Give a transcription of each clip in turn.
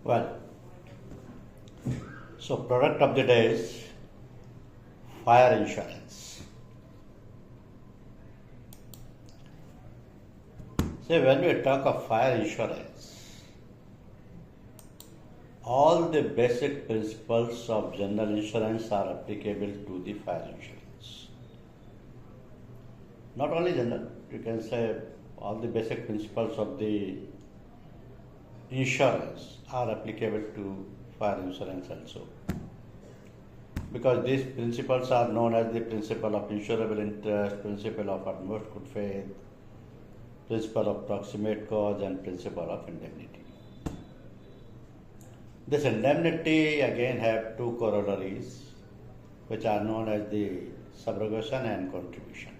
Well, so product of the day is fire insurance. So when we talk of fire insurance, all the basic principles of general insurance are applicable to the fire insurance. Not only general, you can say all the basic principles of the insurance are applicable to fire insurance also. Because these principles are known as the principle of insurable interest, principle of utmost good faith, principle of proximate cause, and principle of indemnity. This indemnity again have two corollaries which are known as the subrogation and contribution.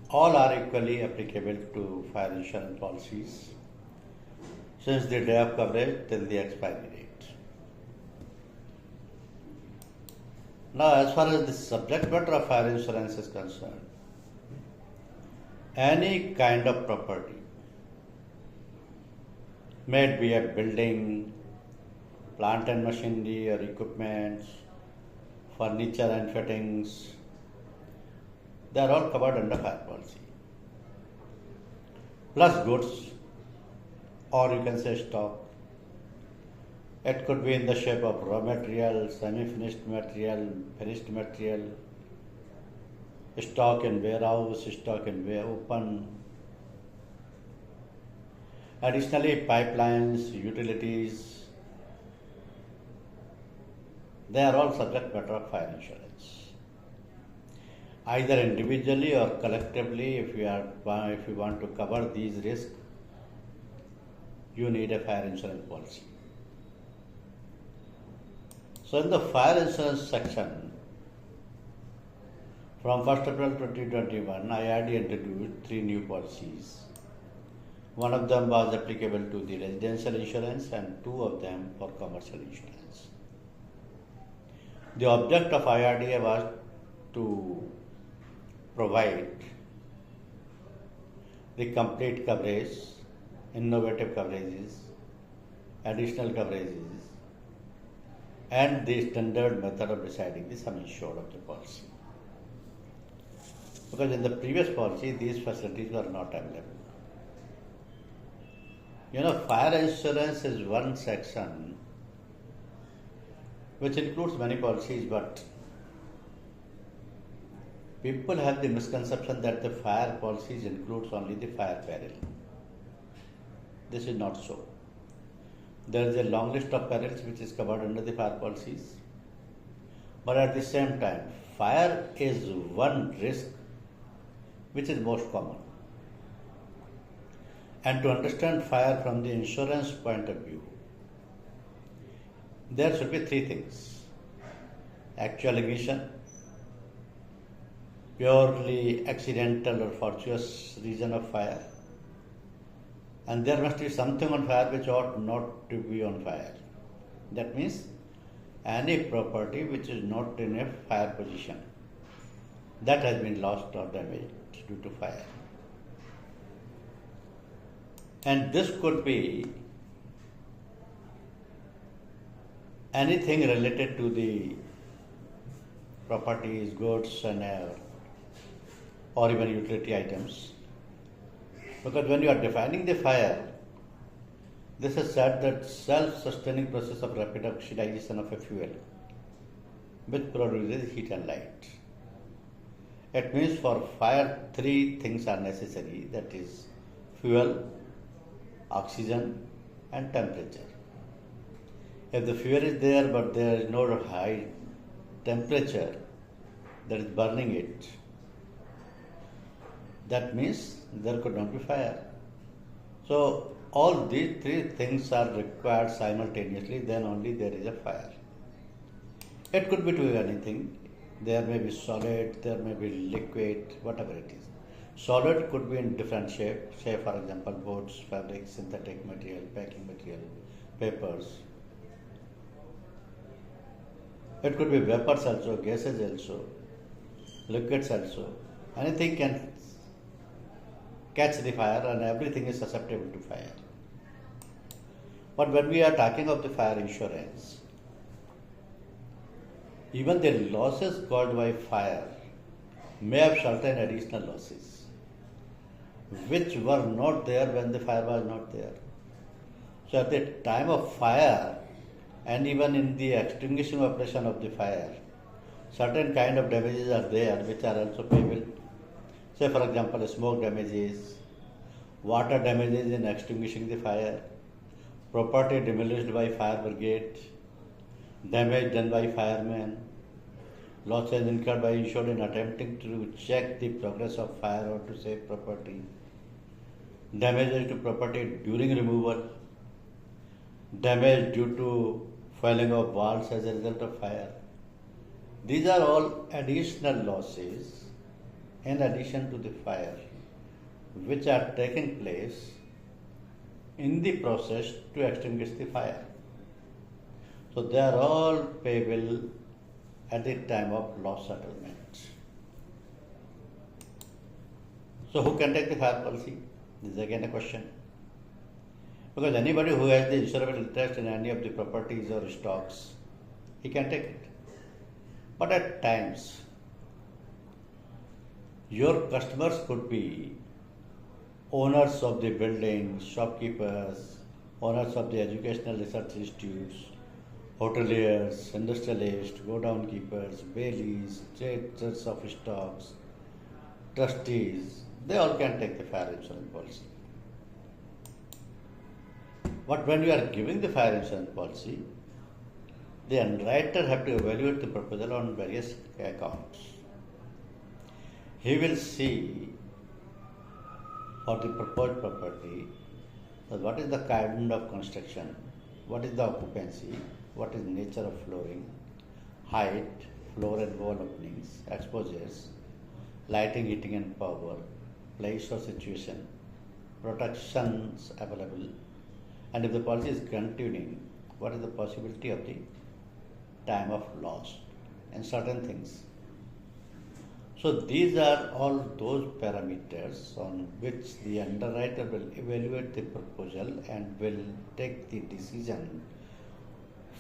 All are equally applicable to fire insurance policies since the day of coverage till the expiry date. Now, as far as the subject matter of fire insurance is concerned, any kind of property, may it be a building, plant and machinery or equipment, furniture and fittings, they are all covered under fire policy. Plus goods, or you can say stock. It could be in the shape of raw material, semi-finished material, finished material, stock in warehouse, stock in open. Additionally, pipelines, utilities, they are all subject matter of fire insurance. Either individually or collectively, if you want to cover these risks, you need a fire insurance policy. So in the fire insurance section, from 1st April 2021, IRD introduced 3 new policies. One of them was applicable to the residential insurance and 2 of them for commercial insurance. The object of IRDA was to provide the complete coverage, innovative coverages, additional coverages, and the standard method of deciding the sum insured of the policy. Because in the previous policy, these facilities were not available. Fire insurance is one section which includes many policies, but people have the misconception that the fire policies includes only the fire peril. This is not so. There is a long list of perils which is covered under the fire policies. But at the same time, fire is one risk which is most common. And to understand fire from the insurance point of view, there should be 3 things. Actual ignition, purely accidental or fortuitous reason of fire, and there must be something on fire which ought not to be on fire. That means any property which is not in a fire position that has been lost or damaged due to fire. And this could be anything related to the properties, goods, and or even utility items. Because when you are defining the fire, this is said that self-sustaining process of rapid oxidation of a fuel which produces heat and light. It means for fire 3 things are necessary, that is fuel, oxygen, and temperature. If the fuel is there but there is no high temperature that is burning it, that means there could not be fire. So all these 3 things are required simultaneously, then only there is a fire. It could be to anything. There may be solid, there may be liquid, whatever it is. Solid could be in different shape, say for example boards, fabric, synthetic material, packing material, papers. It could be vapors also, gases also, liquids also. Anything can catch the fire and everything is susceptible to fire. But when we are talking of the fire insurance, even the losses caused by fire may have certain additional losses which were not there when the fire was not there. So at the time of fire and even in the extinguishing operation of the fire, certain kind of damages are there which are also payable. Say for example, smoke damages, water damages in extinguishing the fire, property demolished by fire brigade, damage done by firemen, losses incurred by insured in attempting to check the progress of fire or to save property, damages to property during removal, damage due to falling of walls as a result of fire. These are all additional losses in addition to the fire which are taking place in the process to extinguish the fire. So they are all payable at the time of loss settlement. So who can take the fire policy? This is again a question. Because anybody who has the insurable interest in any of the properties or stocks, he can take it. But at times, your customers could be owners of the buildings, shopkeepers, owners of the educational research institutes, hoteliers, industrialists, godown keepers, bailies, traders of stocks, trustees. They all can take the fire insurance policy. But when you are giving the fire insurance policy, the underwriter have to evaluate the proposal on various accounts. He will see for the proposed property what is the kind of construction, what is the occupancy, what is nature of flooring, height, floor and wall openings, exposures, lighting, heating and power, place or situation, protections available, and if the policy is continuing, what is the possibility of the time of loss and certain things. So these are all those parameters on which the underwriter will evaluate the proposal and will take the decision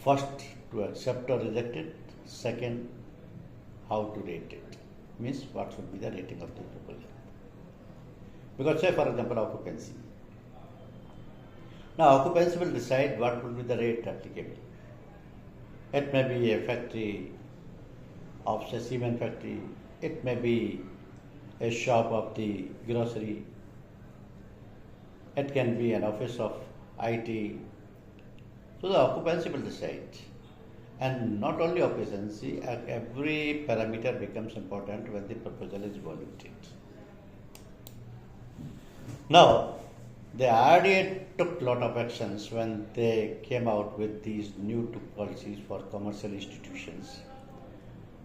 first to accept or reject it, second how to rate it, means what should be the rating of the proposal. Because say for example occupancy. Now occupancy will decide what will be the rate applicable. It may be a factory of say cement factory, it may be a shop of the grocery, it can be an office of IT. So the occupancy will decide. And not only occupancy, every parameter becomes important when the proposal is evaluated. Now, the RDA took lot of actions when they came out with these new two policies for commercial institutions,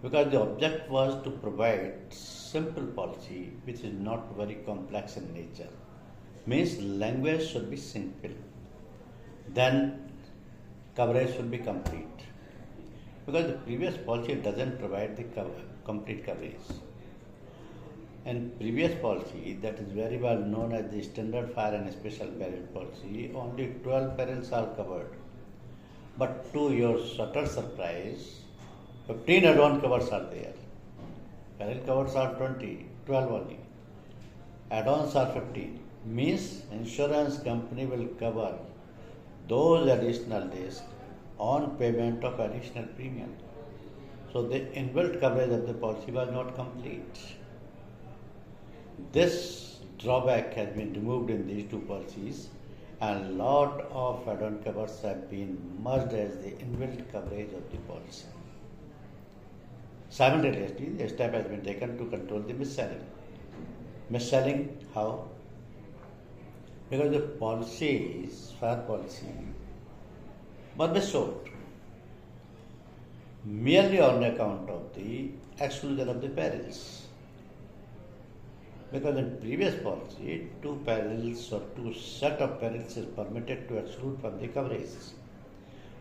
because the object was to provide simple policy which is not very complex in nature. Means language should be simple. Then coverage should be complete. Because the previous policy doesn't provide the complete coverage. And previous policy, that is very well known as the standard fire and special peril policy, only 12 perils are covered. But to your utter surprise, 15 add-on covers are there. Peril covers are 20, 12 only. Add-ons are 15. Means insurance company will cover those additional risks on payment of additional premium. So the inbuilt coverage of the policy was not complete. This drawback has been removed in these two policies, and a lot of add-on covers have been merged as the inbuilt coverage of the policy. Simultaneously, a step has been taken to control the mis-selling. Mis-selling, how? Because the policies, fire policy, must be sold merely on account of the exclusion of the perils. Because in previous policy, two perils or two set of perils is permitted to exclude from the coverage.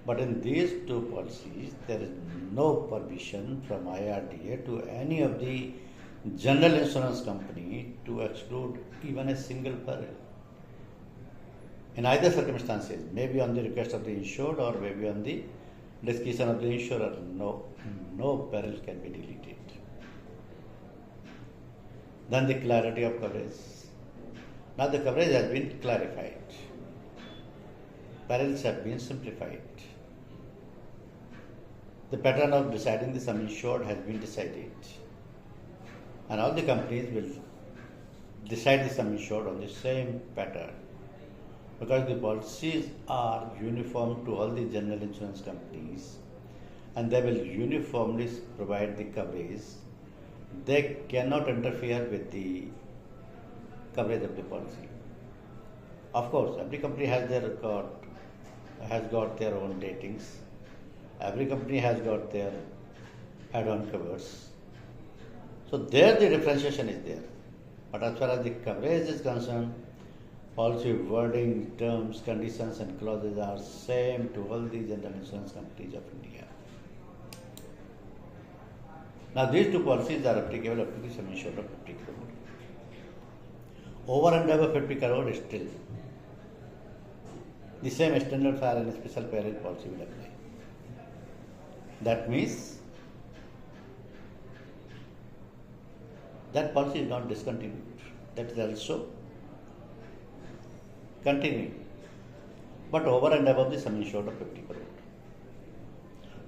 But in these two policies, there is no permission from IRDA to any of the general insurance company to exclude even a single peril. In either circumstances, maybe on the request of the insured or maybe on the discretion of the insurer, no peril can be deleted. Then the clarity of coverage. Now the coverage has been clarified. Perils have been simplified. The pattern of deciding the sum insured has been decided. And all the companies will decide the sum insured on the same pattern, because the policies are uniform to all the general insurance companies and they will uniformly provide the coverage. They cannot interfere with the coverage of the policy. Of course, every company has got their own ratings. Every company has got their add-on covers. So there the differentiation is there. But as far as the coverage is concerned, policy wording, terms, conditions and clauses are same to all the general insurance companies of India. Now these two policies are applicable up to the sum insured of 50 crore. Over and above 50 crore is still the same standard fire and special peril policy will apply. That means that policy is not discontinued. That is also continuing, but over and above the sum insured of 50 crore.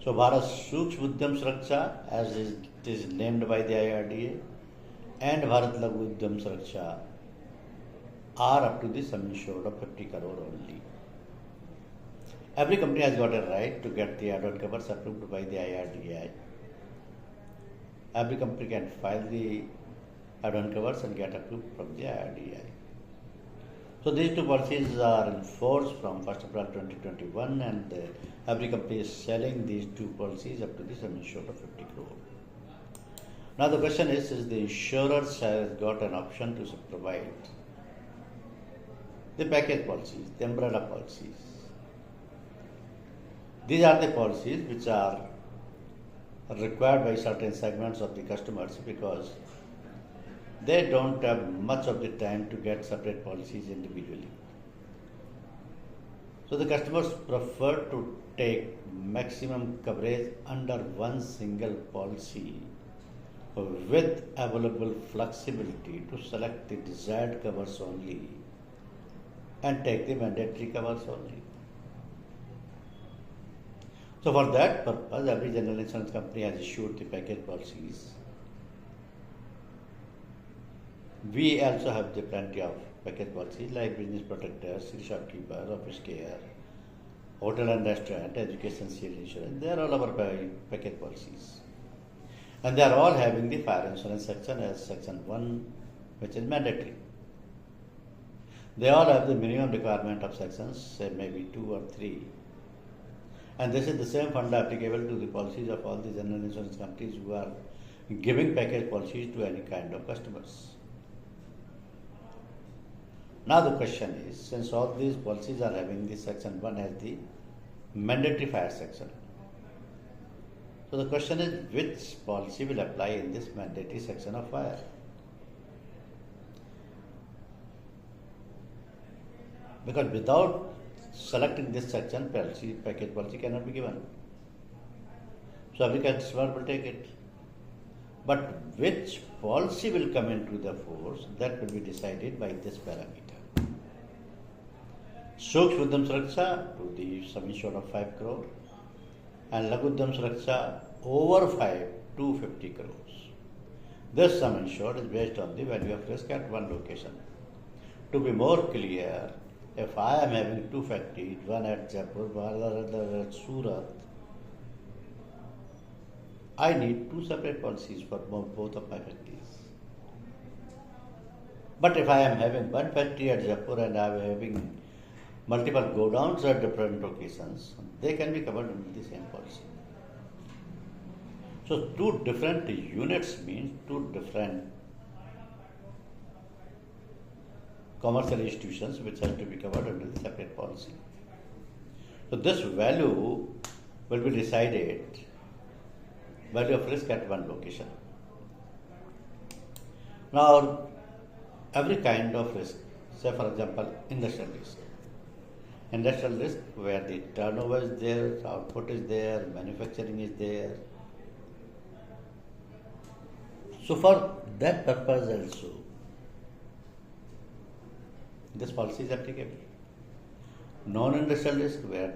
So Bharat Udhyam Suraksha, as it is named by the IRDA, and Bharat Laghu Udhyam Suraksha are up to the sum insured of 50 crore only. Every company has got a right to get the add-on covers approved by the IRDA. Every company can file the add-on covers and get approved from the IRDA. So these two policies are in force from 1st April 2021 and every company is selling these two policies up to the sum insured of 50 crore. Now the question is the insurers has got an option to provide the package policies, the umbrella policies. These are the policies which are required by certain segments of the customers because they don't have much of the time to get separate policies individually. So the customers prefer to take maximum coverage under one single policy with available flexibility to select the desired covers only and take the mandatory covers only. So for that purpose, every general insurance company has issued the package policies. We also have the plenty of package policies like business protector, city shopkeeper, office care, hotel and restaurant, education shield insurance. They are all our package policies. And they are all having the fire insurance section as section 1, which is mandatory. They all have the minimum requirement of sections, say maybe 2 or 3. And this is the same fund applicable to the policies of all the general insurance companies who are giving package policies to any kind of customers. Now the question is, since all these policies are having this section 1 as the mandatory fire section, so the question is which policy will apply in this mandatory section of fire? Because without selecting this section, package policy cannot be given. So every customer will take it. But which policy will come into the force, that will be decided by this parameter. Suraksha Udhyam Suraksha to the sum insured of 5 crore and Laghu Udhyam Suraksha over 5 to 50 crores. This sum insured is based on the value of risk at one location. To be more clear, if I am having two factories, one at Jaipur, other at Surat, I need two separate policies for both of my factories. But if I am having one factory at Jaipur and I am having multiple godowns at different locations, they can be covered under the same policy. So two different units means two different commercial institutions which have to be covered under the separate policy. So this value will be decided, value of risk at one location. Now every kind of risk, say for example industrial risk, Industrial risk where the turnover is there, output is there, manufacturing is there. So for that purpose also, this policy is applicable. Non-industrial risk where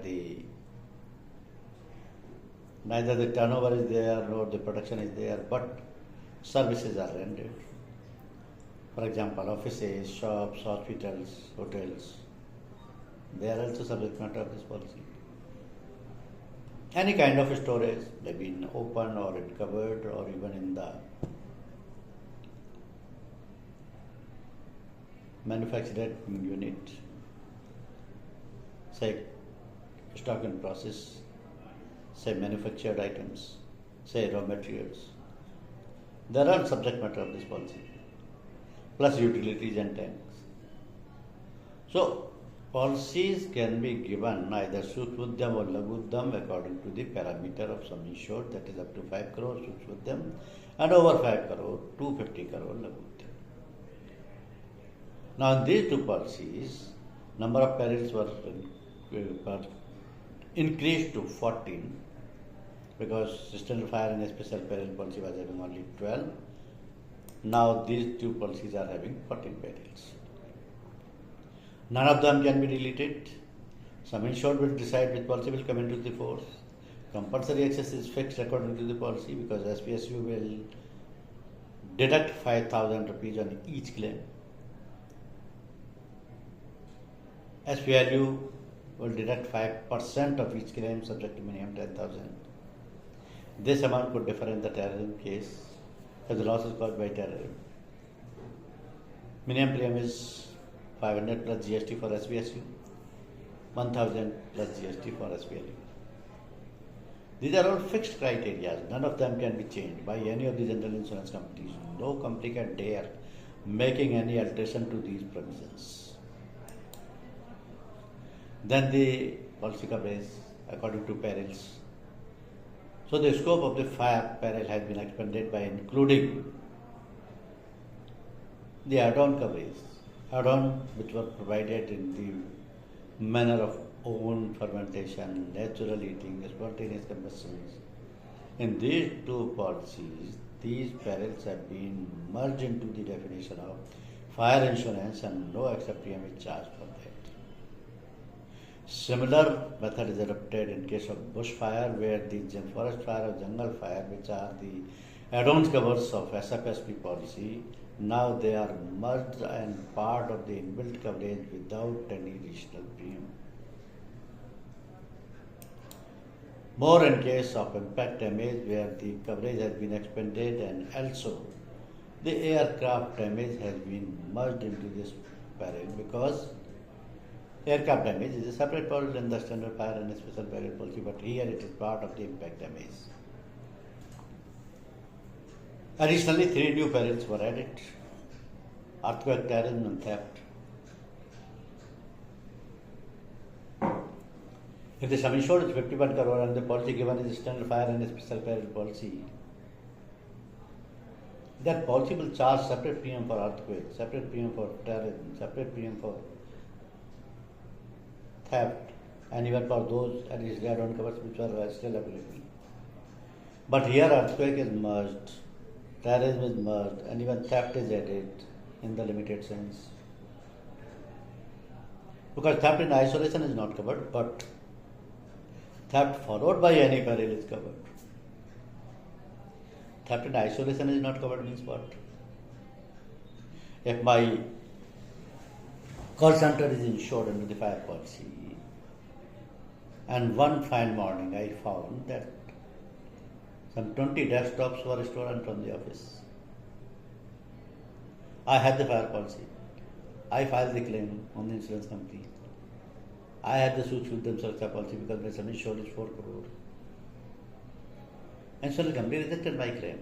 neither the turnover is there nor the production is there, but services are rendered. For example, offices, shops, hospitals, hotels, they are also subject matter of this policy. Any kind of storage, maybe in open or in covered or even in the manufactured unit, say stock in process, say manufactured items, say raw materials, they are all subject matter of this policy, plus utilities and tanks. So, policies can be given either Udhyam or Laghu according to the parameter of sum insured, that is up to 5 crore Udhyam, and over 5 crore, 250 crore Laghu. Now, in these two policies, number of perils were increased to 14 because standard fire and special peril policy was having only 12. Now, these two policies are having 14 perils. None of them can be deleted. Sum insured will decide which policy will come into the force. Compulsory excess is fixed according to the policy because SPSU will deduct 5,000 rupees on each claim. SPLU will deduct 5% of each claim subject to minimum 10,000. This amount could differ in the terrorism case as the loss is caused by terrorism. Minimum premium is 500 plus GST for SPSU, 1,000 plus GST for SPLU. These are all fixed criteria. None of them can be changed by any of the general insurance companies. No company can dare making any alteration to these provisions. Then the policy coverage according to perils. So the scope of the fire peril has been expanded by including the add-on coverage, add-on which were provided in the manner of own fermentation, natural heating, spontaneous combustions. In these two policies, these perils have been merged into the definition of fire insurance and no extra premium is charged for that. Similar method is adopted in case of bushfire where the forest fire or jungle fire, which are the add-on covers of SFSP policy, now they are merged and part of the inbuilt coverage without any additional premium. More in case of impact damage where the coverage has been expanded and also the aircraft damage has been merged into this peril because aircraft damage is a separate policy in the standard fire and special peril policy, but here it is part of the impact damage. Additionally, 3 new perils were added: earthquake, terrorism and theft. If the sum insured is 51 crore and the policy given is standard fire and special peril policy, that policy will charge separate premium for earthquake, separate premium for terrorism, separate premium for theft, and even for those additional add-on covers which are still available. But here earthquake is merged, terrorism is merged, and even theft is added in the limited sense. Because theft in isolation is not covered, but theft followed by any peril is covered. Theft in isolation is not covered means what? If my call center is insured under the fire policy, and one fine morning I found that some 20 desktops were stolen from the office. I had the fire policy. I filed the claim on the insurance company. I had the Udhyam Suraksha policy because my sum insured is 4 crore. Insurance company rejected my claim.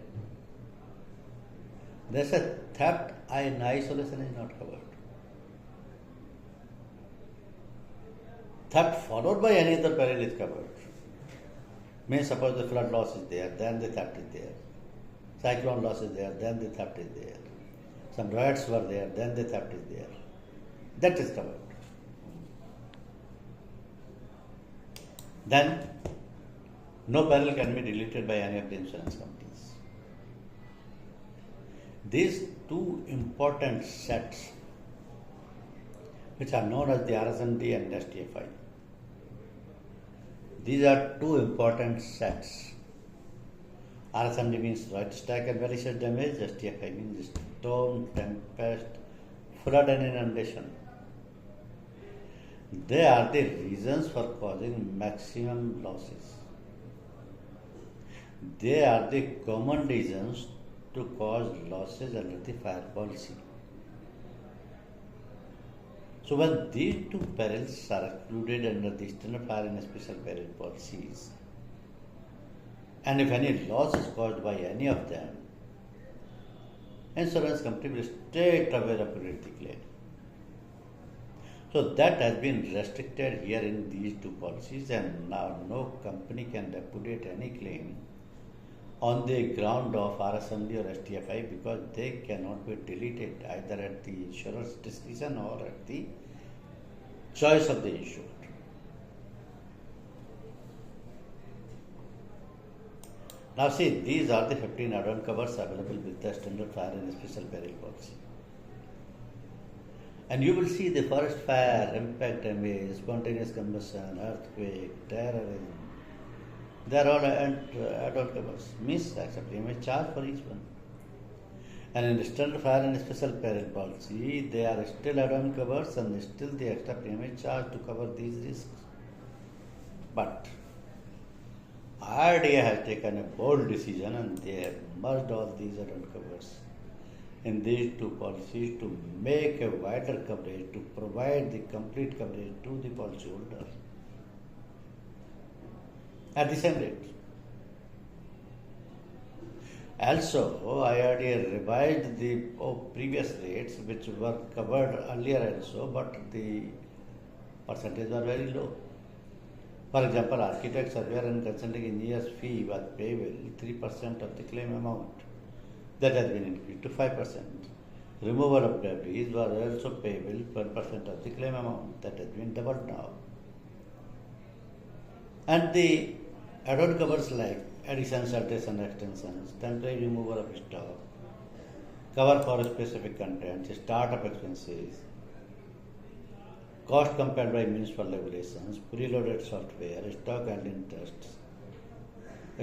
They said theft in isolation is not covered. Theft followed by any other peril is covered. Means suppose the flood loss is there, then the theft is there. Cyclone loss is there, then the theft is there. Some riots were there, then the theft is there. That is covered. then no peril can be deleted by any of the insurance companies. These two important sets, which are known as the RSND and STFI, these are two important sets. RSND means right stack and malicious damage, STFI means storm, tempest, flood and inundation. They are the reasons for causing maximum losses. They are the common reasons to cause losses under the fire policy. So when these two perils are excluded under the standard fire and special peril policies, and if any loss is caused by any of them, insurance company will straight away repudiate the claim. So that has been restricted here in these two policies, and now no company can repudiate any claim on the ground of RSND or STFI because they cannot be deleted either at the insurer's discretion or at the choice of the insured. Now see, these are the 15 add-on covers available with the standard fire and special peril policy. And you will see the forest fire, impact damage, spontaneous combustion, earthquake, terrorism. They are all add-on covers. Means accept premium charge for each one. And in the standard fire and special peril policy, they are still add-on covers and still the extra premium charge to cover these risks. But IRDA has taken a bold decision and they have merged all these add-on covers in these two policies to make a wider coverage, to provide the complete coverage to the policyholder at the same rate. Also, IRDA revised the previous rates which were covered earlier also, but the percentage were very low. For example, architect, surveyor and consulting engineer's fee was payable 3% of the claim amount. That has been increased to 5%. Removal of debris was also payable 12% of the claim amount. That has been doubled now. And the add-on covers like additions, alterations, extensions, temporary removal of stock, cover for specific contents, startup expenses, cost compared by municipal regulations, preloaded software, stock handling tests,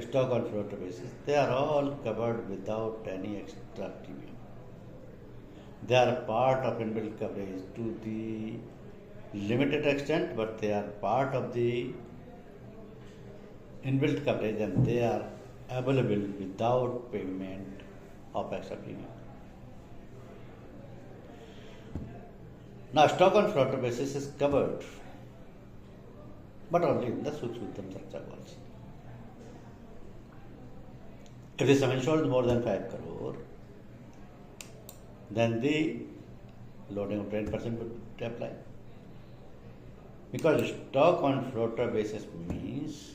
stock on floater basis, they are all covered without any extra premium. They are part of inbuilt coverage to the limited extent, but they are part of the inbuilt coverage and they are available without payment of extra premium. Now, stock on floater basis is covered, but only in the Suraksha policy. If the sum insured is more than 5 crore, then the loading of 10% would apply. Because stock on floater basis means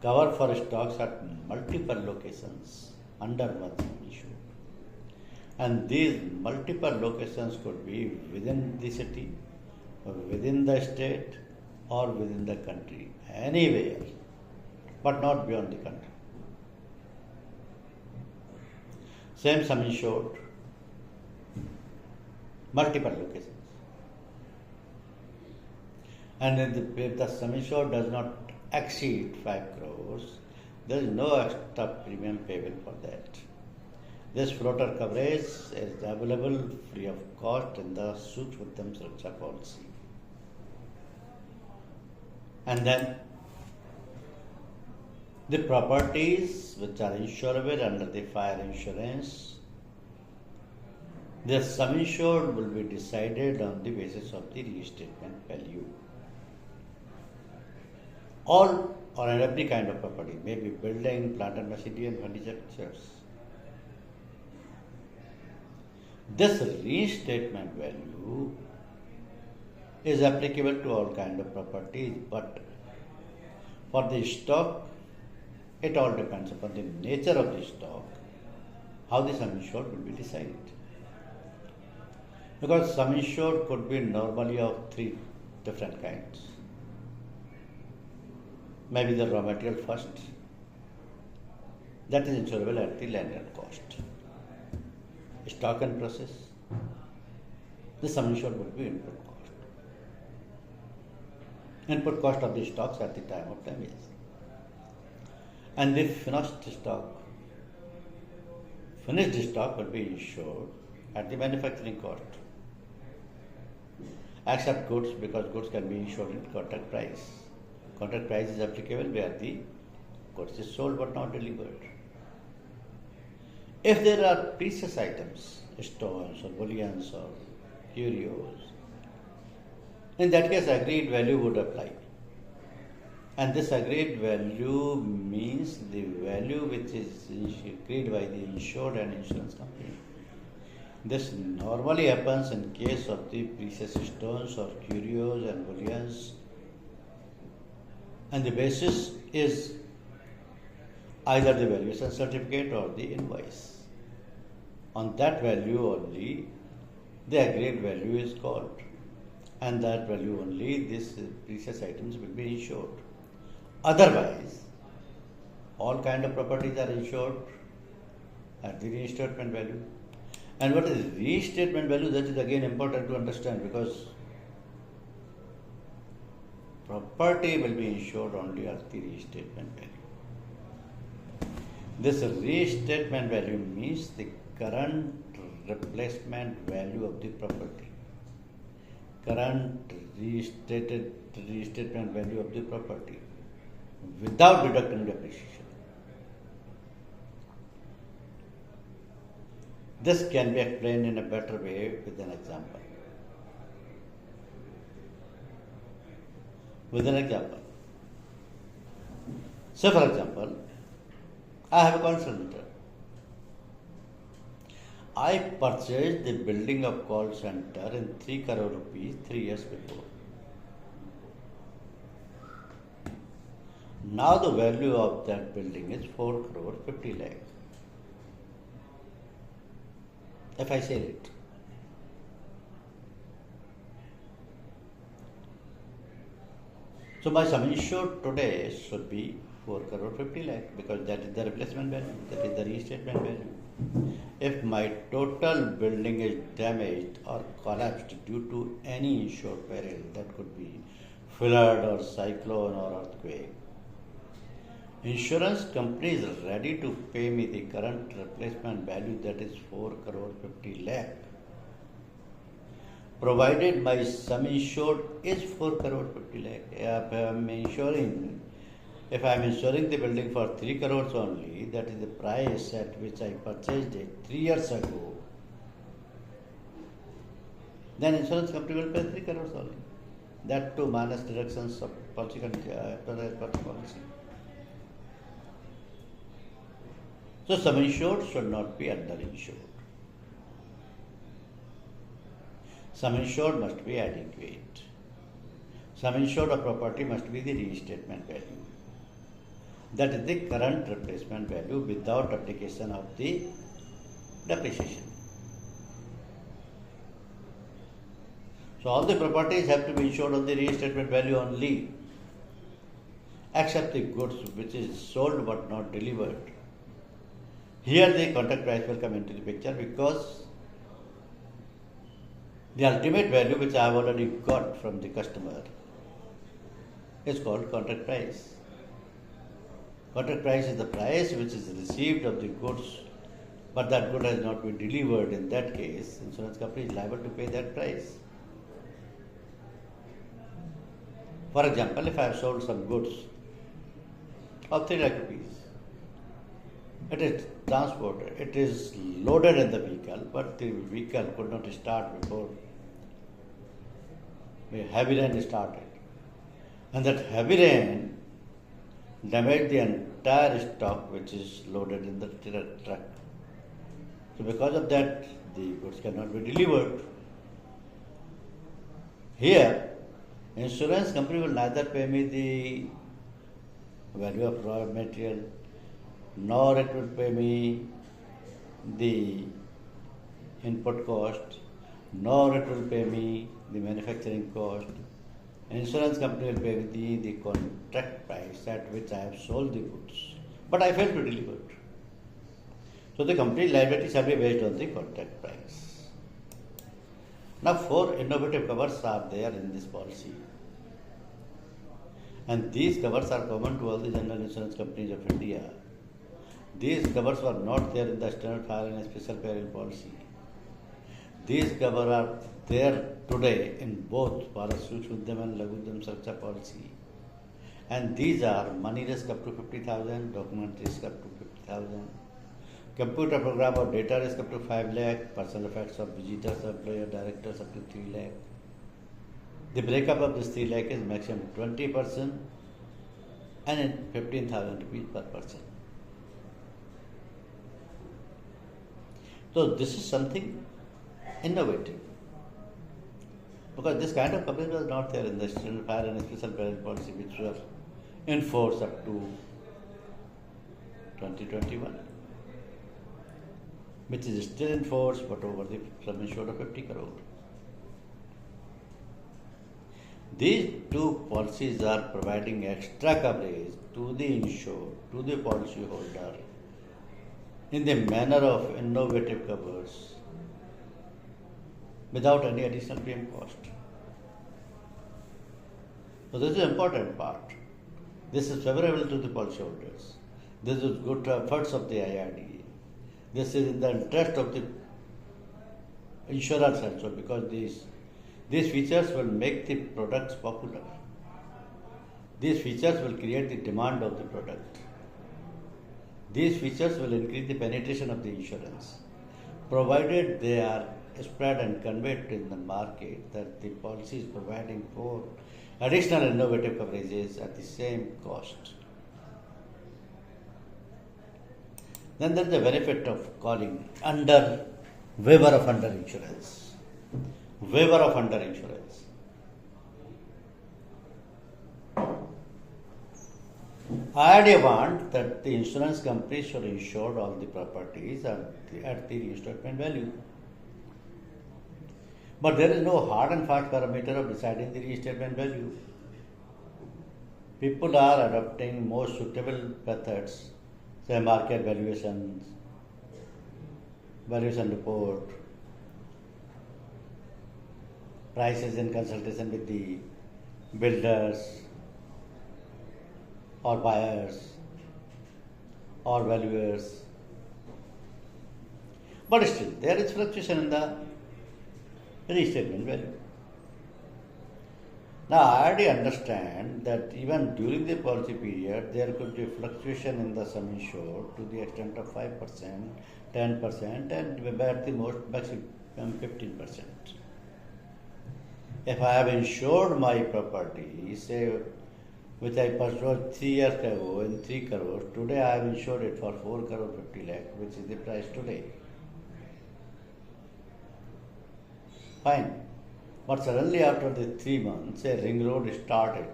cover for stocks at multiple locations under one sum insured. And these multiple locations could be within the city, or within the state, or within the country, anywhere, but not beyond the country. Same sum insured, multiple locations. And if the sum insured does not exceed 5 crores, there is no extra premium payable for that. This floater coverage is available free of cost in the Suraksha policy. And then the properties which are insurable under the fire insurance, their sum insured will be decided on the basis of the reinstatement value. All or every kind of property, maybe building, plant and machinery and furniture. This reinstatement value is applicable to all kind of properties, but for the stock, it all depends upon the nature of the stock, how the sum insured will be decided. Because sum insured could be normally of 3 different kinds. maybe the raw material first. That is insurable at the landed cost. Stock and process, the sum insured would be input cost. Input cost of the stocks at the time of damage. And the finished stock would be insured at the manufacturing cost. Except goods, because goods can be insured in contract price. Contract price is applicable where the goods is sold but not delivered. If there are precious items, stones or bullions or curios, in that case agreed value would apply. And this agreed value means the value which is agreed by the insured and insurance company. This normally happens in case of the precious stones or curios and bullions, and the basis is either the valuation certificate or the invoice. On that value only the agreed value is called, and that value only these precious items will be insured. Otherwise, all kind of properties are insured at the reinstatement value. And what is reinstatement value? That is again important to understand, because property will be insured only at the reinstatement value. This reinstatement value means the current replacement value of the property. Current reinstatement value of the property without deducting depreciation. This can be explained in a better way with an example. So, for example, I have a call center. I purchased the building of call center in 3 crore rupees 3 years before. Now the value of that building is 4 crore 50 lakh. If I sell it. So my sum insured today should be 4 crore 50 lakh, because that is the replacement value, that is the reinstatement value. If my total building is damaged or collapsed due to any insured peril, that could be flood or cyclone or earthquake, insurance company is ready to pay me the current replacement value, that is 4 crore 50 lakh, provided my sum insured is 4 crore 50 lakh. If I am insuring the building for 3 crores only, that is the price at which I purchased it 3 years ago, then insurance company will pay 3 crores only. That too minus deductions of policy. So sum insured should not be underinsured. Sum insured must be adequate. Sum insured of property must be the reinstatement value. That is the current replacement value without application of the depreciation. So all the properties have to be insured on the reinstatement value only, except the goods which is sold but not delivered. Here the contract price will come into the picture, because the ultimate value which I have already got from the customer is called contract price. Contract price is the price which is received of the goods, but that good has not been delivered. In that case, insurance company is liable to pay that price. For example, if I have sold some goods of 3 lakh rupees, it is transported, it is loaded in the vehicle, but the vehicle could not start before a heavy rain started. And that heavy rain damaged the entire stock which is loaded in the truck. So because of that, the goods cannot be delivered. Here, insurance company will neither pay me the value of raw material, nor it will pay me the input cost, nor it will pay me the manufacturing cost, Insurance company will pay me the contract price at which I have sold the goods. But I failed to deliver. So the complete liability shall be based on the contract price. Now 4 innovative covers are there in this policy. And these covers are common to all the general insurance companies of India. These covers were not there in the standard fire and special peril policy. These covers are there today in both Bharat, Udhyam and Laghu Suraksha policy. And these are money risk up to 50,000, document risk up to 50,000, computer program or data risk up to 5 lakh, personal effects of visitors, employer, directors up to 3 lakh. The breakup of this 3 lakh is maximum 20% and in 15,000 rupees per person. So this is something innovative, because this kind of coverage was not there in the standard fire and special peril policy, which were in force up to 2021, which is still in force, but over the sum insured of 50 crore. These two policies are providing extra coverage to the insured, to the policyholder, in the manner of innovative covers without any additional claim cost. So this is an important part. This is favorable to the policyholders. This is good efforts of the IRDA. This is in the interest of the insurers also, because these features will make the products popular. These features will create the demand of the product. These features will increase the penetration of the insurance, provided they are spread and conveyed in the market that the policy is providing for additional innovative coverages at the same cost. Then there is the benefit of calling under waiver of underinsurance. Waiver of underinsurance. IRDA want that the insurance company should insure all the properties at the reinstatement value. But there is no hard and fast parameter of deciding the reinstatement value. People are adopting most suitable methods, say market valuations, valuation report, prices in consultation with the builders or buyers or valuers. But still, there is fluctuation in the reinstatement value. Now, I already understand that even during the policy period, there could be fluctuation in the sum insured to the extent of 5%, 10%, and at the most maximum 15%. If I have insured my property, say, which I purchased 3 years ago in 3 crores, today I have insured it for 4 crore 50 lakh, which is the price today. Fine. But suddenly after the 3 months, a ring road started.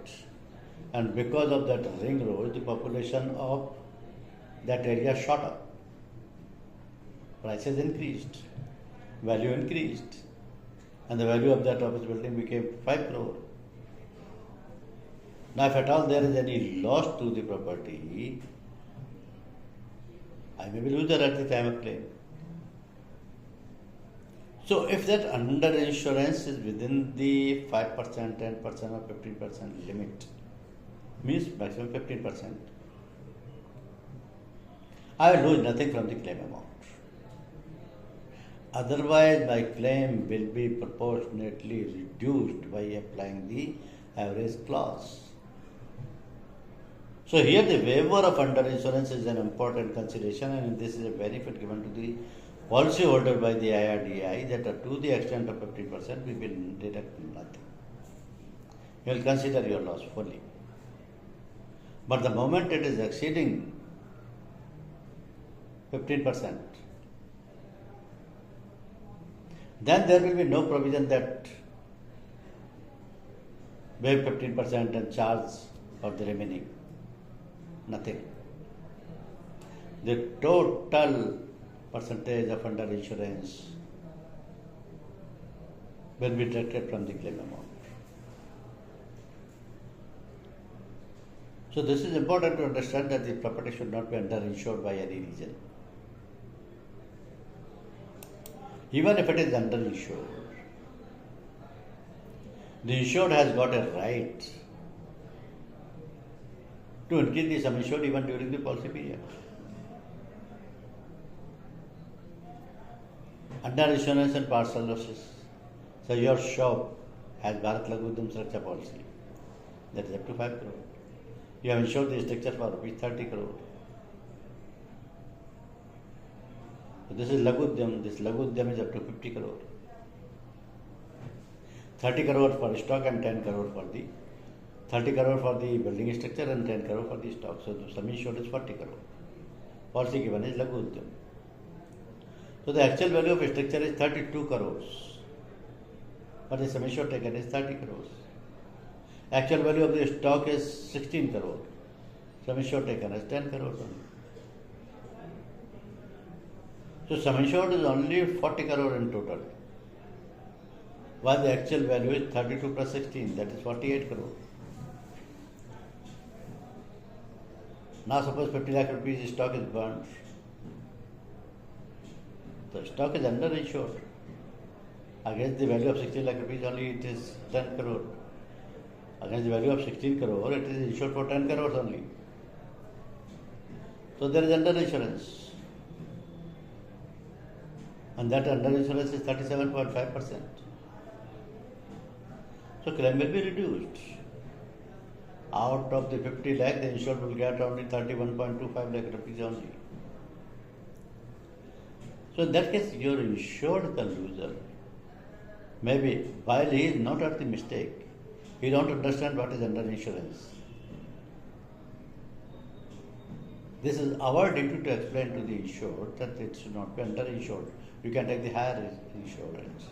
And because of that ring road, the population of that area shot up. Prices increased. Value increased. And the value of that office building became 5 crore. Now if at all there is any loss to the property, I may be loser at the time of claim. So if that underinsurance is within the 5%, 10% or 15% limit, means maximum 15%, I will lose nothing from the claim amount. Otherwise, my claim will be proportionately reduced by applying the average clause. So here the waiver of underinsurance is an important consideration, and this is a benefit given to the policyholder by the IRDAI that to the extent of 15% we will deduct nothing. You will consider your loss fully. But the moment it is exceeding 15%, then there will be no provision that waive 15% and charge for the remaining. Nothing. The total percentage of underinsurance will be deducted from the claim amount. So this is important to understand that the property should not be underinsured by any reason. Even if it is underinsured, the insured has got a right to increase the sum insured even during the policy period. Under insurance and partial losses, so your shop has Bharat Laghu Udhyam Suraksha policy, that is up to 5 crore. You have insured the structure for rupees 30 crore. So this is Laghu Udhyam, this Laghu Udhyam is up to 50 crore. 30 crore for stock and 10 crore for the 30 crore for the building structure and 10 crore for the stock. So the sum insured is 40 crore. Policy given is Laghu Udhyam. So the actual value of structure is 32 crores. But the sum insured taken is 30 crores. Actual value of the stock is 16 crore. Sum insured taken is 10 crores only. So sum insured is only 40 crore in total. While the actual value is 32 plus 16, that is 48 crore. Now suppose 50 lakh rupees stock is burnt. The stock is underinsured. Against the value of 16 lakh rupees only it is 10 crore. Against the value of 16 crore it is insured for 10 crores only. So there is underinsurance. And that underinsurance is 37.5%. So claim will be reduced. Out of the 50 lakh, the insured will get only 31.25 lakh rupees only. So in that case, your insured the loser. Maybe while he is not at the mistake, he don't understand what is under insurance. This is our duty to explain to the insured that it should not be under insured. You can take the higher insurance.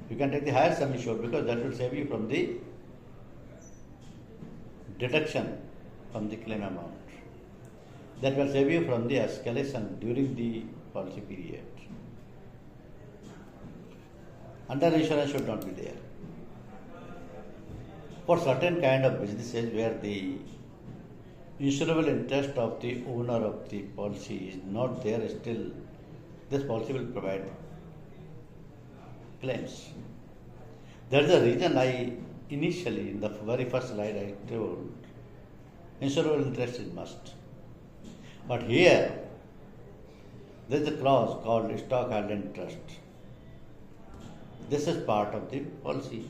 You can take the higher sum insured because that will save you from the deduction from the claim amount. That will save you from the escalation during the policy period. Under insurance should not be there. For certain kind of businesses where the insurable interest of the owner of the policy is not there, still this policy will provide claims. That is the reason I initially, in the very first slide, I told insurable interest is must. But here, there is a clause called stock held in trust. This is part of the policy.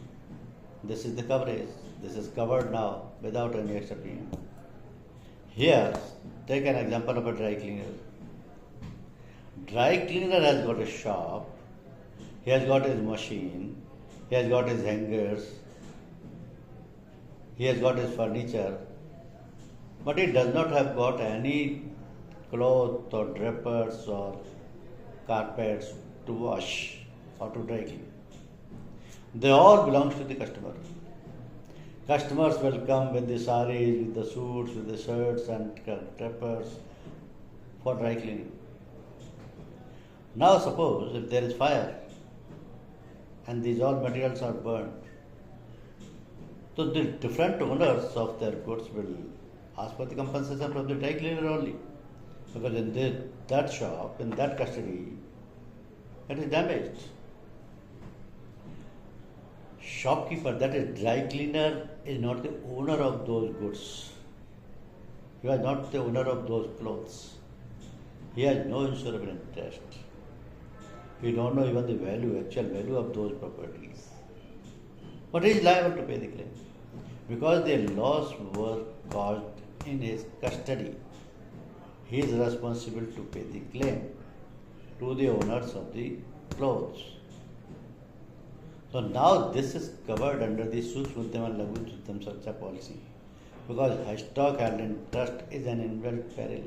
This is the coverage. This is covered now without any extra premium. Here, take an example of a dry cleaner. Dry cleaner has got a shop, he has got his machine, he has got his hangers, he has got his furniture, but he does not have got any clothes or drapers or carpets to wash or to dry clean. They all belongs to the customer. Customers will come with the saris, with the suits, with the shirts and drapers for dry cleaning. Now suppose if there is fire and these all materials are burnt, so the different owners of their goods will ask for the compensation from the dry cleaner only. Because in that shop, in that custody, it is damaged. Shopkeeper, that is dry cleaner, is not the owner of those goods. He is not the owner of those clothes. He has no insurable interest. We don't know even the value, actual value of those properties. But he is liable to pay the claim. Because the loss was caused in his custody, he is responsible to pay the claim to the owners of the clothes. So now this is covered under the Suraksha and Laghu Udhyam Suraksha policy because stock held in trust is an inbuilt peril.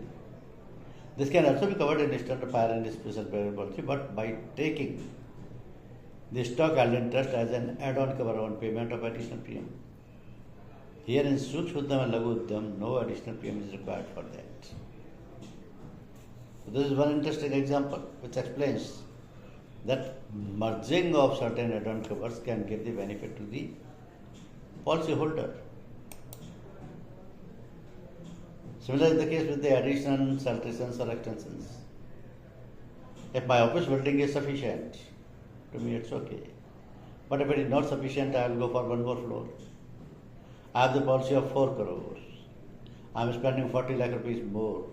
This can also be covered in standard fire and special peril policy, but by taking the stock held in trust as an add-on cover on payment of additional premium. Here in Suraksha and Laghu Udhyam, no additional premium is required for that. So this is one interesting example which explains that merging of certain add-on covers can give the benefit to the policyholder. Similar is the case with the additions, alterations or extensions. If my office building is sufficient, to me it's okay. But if it is not sufficient, I will go for one more floor. I have the policy of 4 crores. I am spending 40 lakh rupees more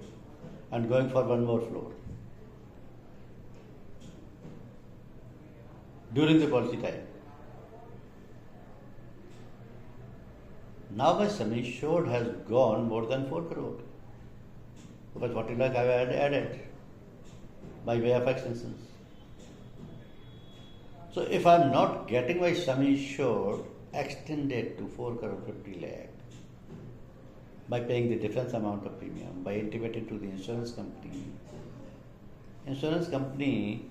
and going for one more floor. During the policy time. Now my sum insured has gone more than 4 crore because 40 lakh I have added by way of extensions. So if I am not getting my sum insured extended to 4 crore 50 lakh by paying the difference amount of premium, by intimating to the insurance company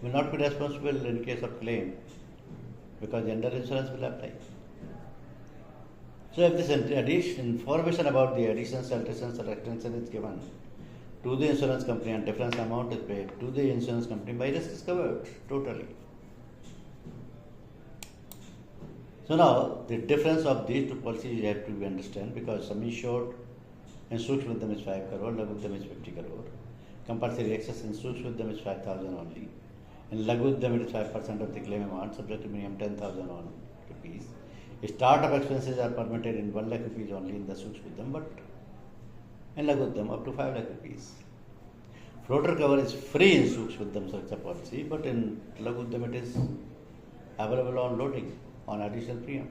will not be responsible in case of claim because general insurance will apply. So if this information about the additions, alterations or extension is given to the insurance company and difference amount is paid to the insurance company, my risk is covered totally. So now the difference of these two policies you have to understand because sum insured in Suraksha is 5 crore, Laghu is 50 crore. Compulsory excess in Suraksha is 5,000 only. In Laghu it is 5% of the claim amount, subject to minimum 10,000 rupees. Start-up expenses are permitted in 1 lakh rupees only in the Suraksha, but in Laghu up to 5 lakh rupees. Floater cover is free in Suraksha such a policy, but in Laghu it is available on loading, on additional premium.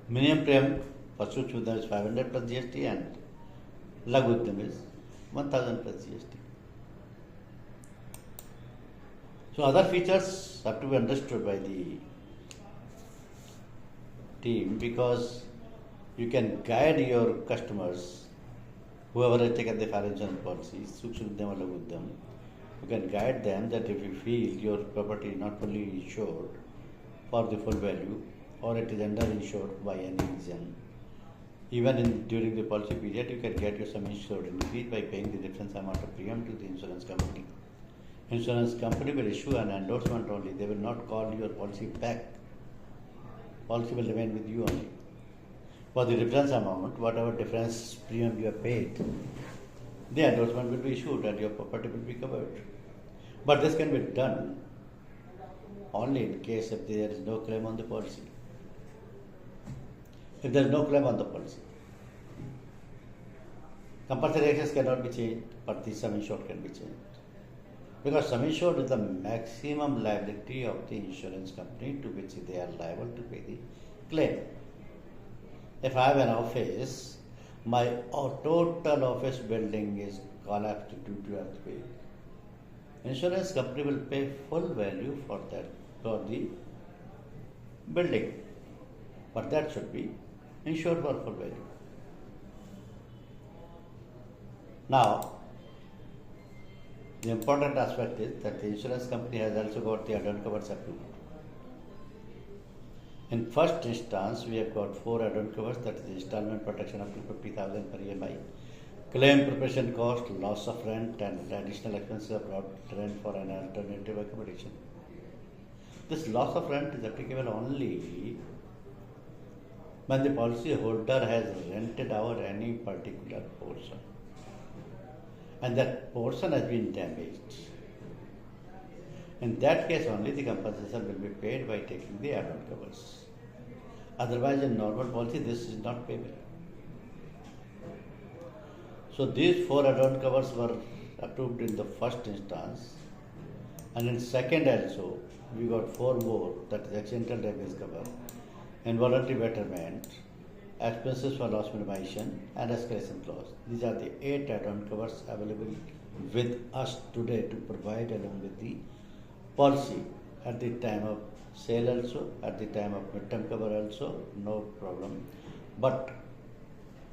Minimum premium for Suraksha is 500 plus GST and Laghu is 1000 plus GST. So other features have to be understood by the team because you can guide your customers, whoever has taken the fire insurance policies, Suraksha or Laghu, you can guide them that if you feel your property is not fully insured for the full value or it is underinsured by any reason, even during the policy period, you can get your sum insured increase by paying the difference amount of premium to the insurance company. Insurance company will issue an endorsement only. They will not call your policy back. Policy will remain with you only. For the difference amount, whatever difference premium you have paid, the endorsement will be issued and your property will be covered. But this can be done only in case if there is no claim on the policy. If there is no claim on the policy, compulsory excess cannot be changed, but the sum insured can be changed. Because sum insured is the maximum liability of the insurance company to which they are liable to pay the claim. If I have an office, my total office building is collapsed due to earthquake. Insurance company will pay full value for the building, but that should be insured for full value. Now, the important aspect is that the insurance company has also got the add-on covers approved. In first instance, we have got 4 add-on covers, that is installment protection up to 50,000 per EMI, claim preparation cost, loss of rent and additional expenses of rent for an alternative accommodation. This loss of rent is applicable only when the policy holder has rented out any particular portion and that portion has been damaged. In that case only the compensation will be paid by taking the add-on covers. Otherwise in normal policy this is not payable. So these 4 add-on covers were approved in the first instance, and in second also we got 4 more, that is accidental damage cover, involuntary betterment, expenses for loss minimization and escalation clause. These are the 8 add-on covers available with us today to provide along with the policy at the time of sale also, at the time of midterm cover also, no problem. But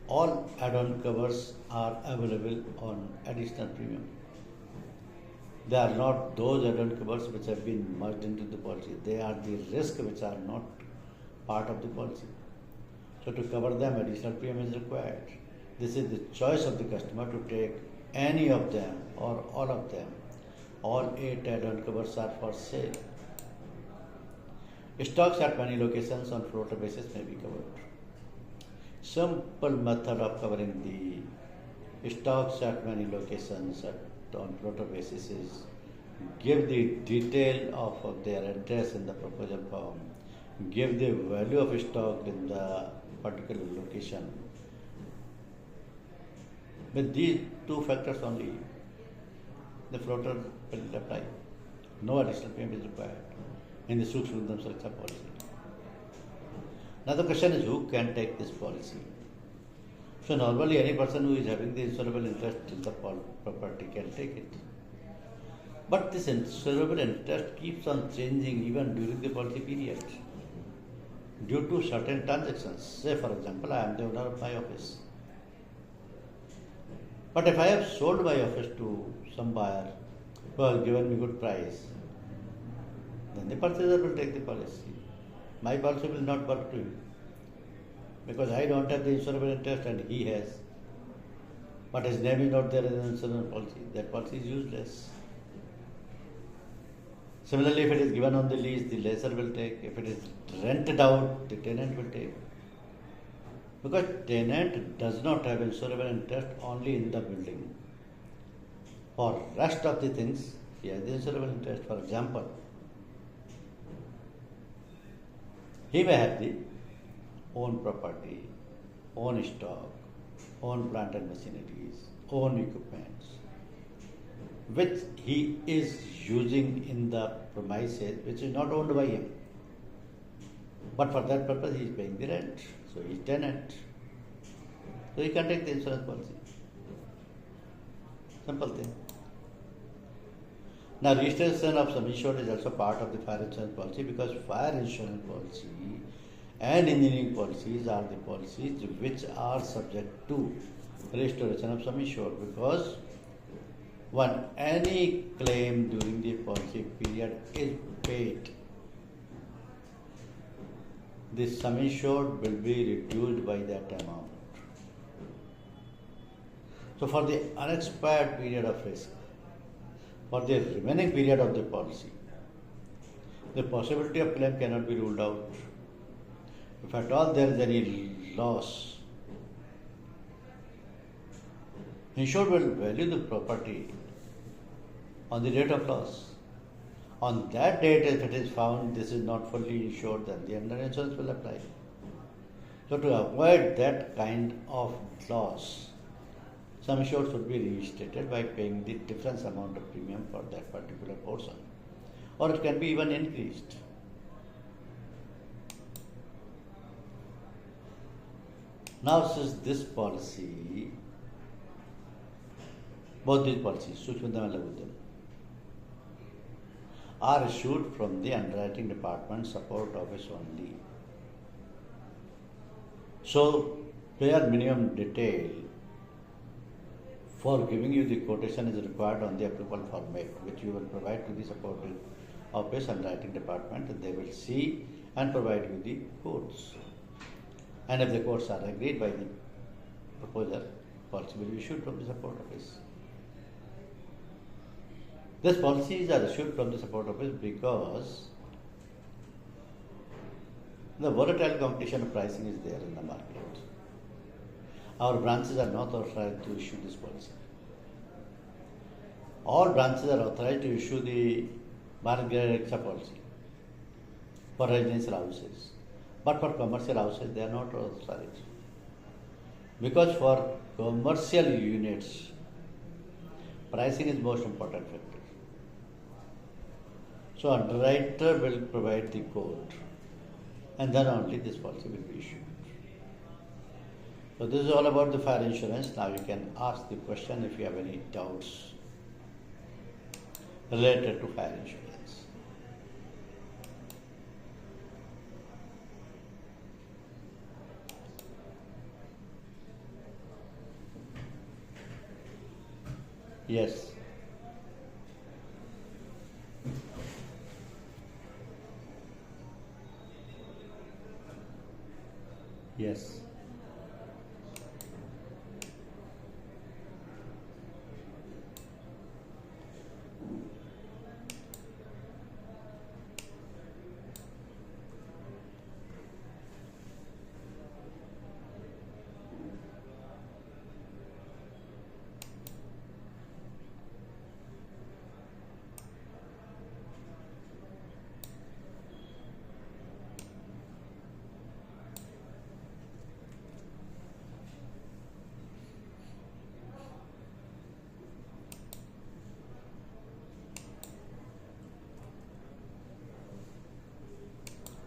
all add-on covers are available on additional premium. They are not those add-on covers which have been merged into the policy. They are the risk which are not part of the policy. So to cover them, additional premium is required. This is the choice of the customer to take any of them or all of them. All 8 add-on covers are for sale. Stocks at many locations on floater basis may be covered. Simple method of covering the stocks at many locations on floater basis is give the detail of their address in the proposal form, give the value of stock in the particular location. With these two factors only, the floater will apply. No additional payment is required in the Suraksha Suraksha policy. Now the question is who can take this policy? So normally any person who is having the insurable interest in the property can take it. But this insurable interest keeps on changing even during the policy period due to certain transactions. Say for example, I am the owner of my office. But if I have sold my office to some buyer who has given me good price, then the purchaser will take the policy. My policy will not work to him because I don't have the insurable interest and he has. But his name is not there in the insurance policy. That policy is useless. Similarly, if it is given on the lease, the lessor will take. If it is rented out, the tenant will take. Because tenant does not have insurable interest only in the building. For rest of the things, he has the insurable interest. For example, he may have the own property, own stock, own plant and machineries, own equipments, which he is using in the premises which is not owned by him. But for that purpose he is paying the rent. So he is tenant. So he can take the insurance policy. Simple thing. Now registration of sum insured is also part of the fire insurance policy because fire insurance policy and engineering policies are the policies which are subject to restoration of sum insured because when any claim during the policy period is paid, the sum insured will be reduced by that amount. So for the unexpired period of risk, for the remaining period of the policy, the possibility of claim cannot be ruled out. If at all there is any loss, insured will value the property on the date of loss. On that date, if it is found this is not fully insured, then the under insurance will apply. So to avoid that kind of loss, sum insured should be reinstated by paying the difference amount of premium for that particular portion, or it can be even increased. Now, since this policy, both these policies, Suraksha and Udhyam, are issued from the underwriting department support office only. So, bare minimum detail for giving you the quotation is required on the approval format, which you will provide to the support office underwriting department, and they will see and provide you the quotes. And if the quotes are agreed by the proposer, policy will be issued from the support office. These policies are issued from the support office because the volatile competition of pricing is there in the market. Our branches are not authorized to issue this policy. All branches are authorized to issue the Bharat policy for residential houses. But for commercial houses, they are not authorized. Because for commercial units, pricing is most important factor. So underwriter will provide the quote and then only this policy will be issued. So this is all about the fire insurance. Now you can ask the question if you have any doubts related to fire insurance. Yes. Yes.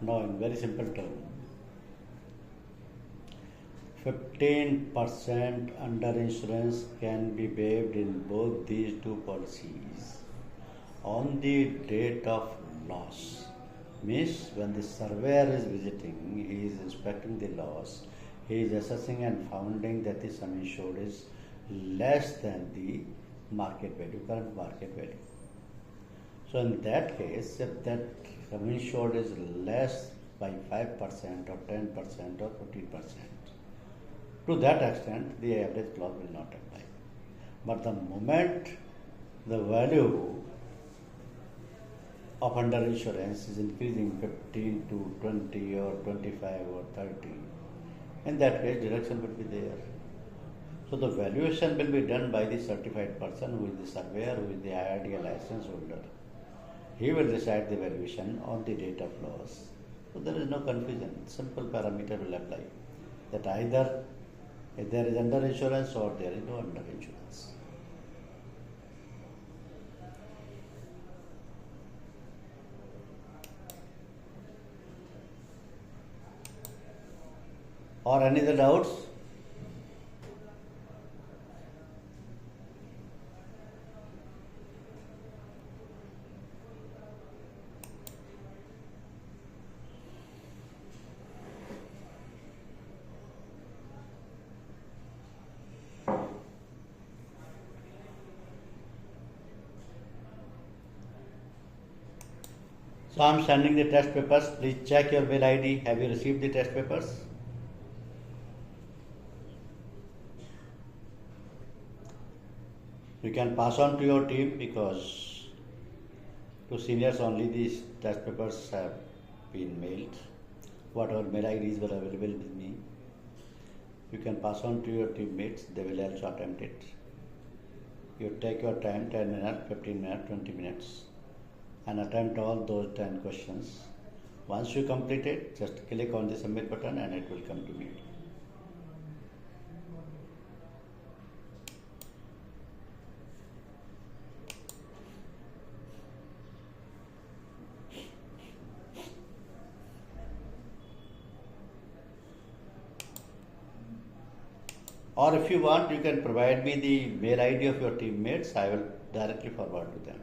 Now, in very simple term, 15% under insurance can be waived in both these two policies on the date of loss. Means when the surveyor is visiting, he is inspecting the loss, he is assessing and finding that the sum insured is less than the market value, current market value. So in that case, if that sum insured is less by 5% or 10% or 15%, to that extent the average clause will not apply. But the moment the value of under insurance is increasing 15 to 20 or 25 or 30, in that case deduction will be there. So the valuation will be done by the certified person who is the surveyor, who is the IRDA license holder. He will decide the valuation on the date of loss. So there is no confusion. Simple parameter will apply. That either if there is under insurance or there is no under insurance. Or any other doubts? So I am sending the test papers. Please check your mail ID. Have you received the test papers? You can pass on to your team because to seniors only these test papers have been mailed. Whatever mail IDs were available with me, you can pass on to your teammates. They will also attempt it. You take your time, 10 minutes, 15 minutes, 20 minutes, and attempt all those 10 questions. Once you complete it, just click on the submit button and it will come to me. Or if you want, you can provide me the mail ID of your teammates. I will directly forward to them.